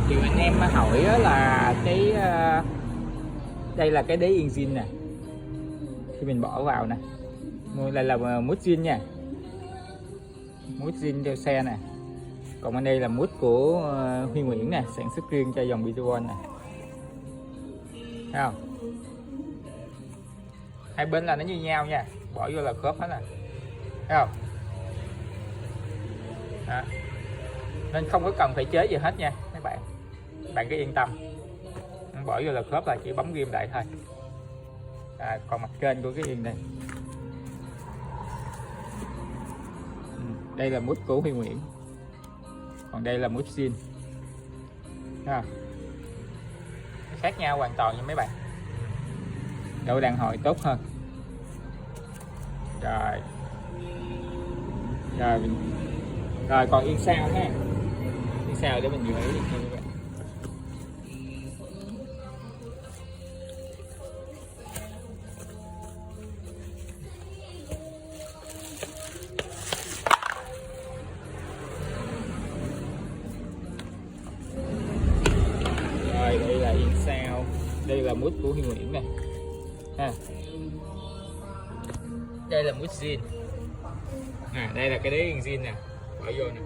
Nhiều anh em hỏi á là cái đây là cái đế yên zin nè, khi mình bỏ vào nè, đây là mút zin nha, mút zin đeo xe nè, còn bên đây là mút của Huy Nguyễn nè, sản xuất riêng cho dòng Bituon nè, thấy không? Hai bên là nó như nhau nha, bỏ vô là khớp hết nè, thấy không? Đó. Nên không có cần phải chế gì hết nha các bạn cứ yên tâm, bỏ vô là khớp, là chỉ bấm ghim lại thôi. Còn mặt trên của cái yên đây, đây là mút của Huy Nguyễn, còn đây là mút zin, khác nhau hoàn toàn nha mấy bạn, độ đàn hồi tốt hơn. Rồi còn yên sao ha, yên sao để mình gửi cho các bạn. Rồi đây là yên sao, đây là mút của Huy Nguyễn nè ha, đây là mút zin, đây là cái đế yên zin nè, bỏ vô nè,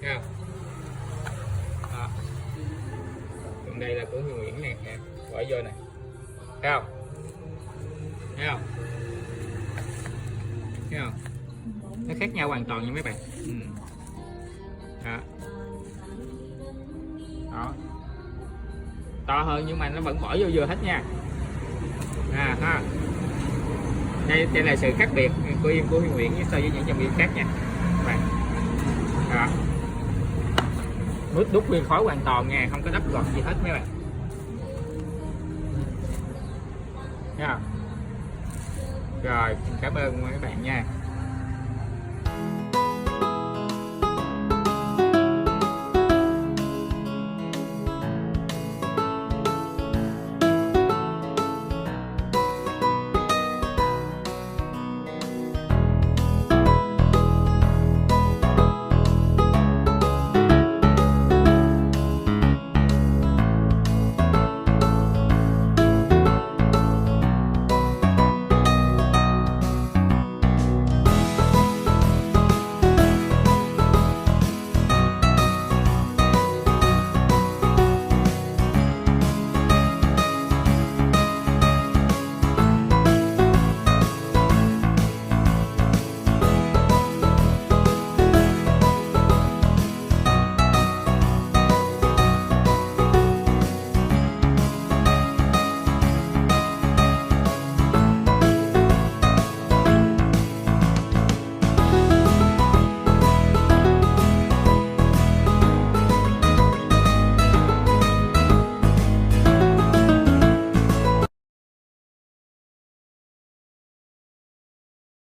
thấy không? Đó. Còn đây là của Huy Nguyễn nè, bỏ vô nè, thấy không? Thấy không? Thấy không? Nó khác nhau hoàn toàn nha mấy bạn. Đó. Đó. To hơn nhưng mà nó vẫn bỏ vô vừa hết nha. Ha. Đây là sự khác biệt của yên của Huy Nguyễn so với những dòng yên khác nha các bạn. Đó. Mút đúc nguyên khối hoàn toàn nha, không có đắp gọt gì hết mấy bạn. Thấy không? Rồi, cảm ơn mấy bạn nha.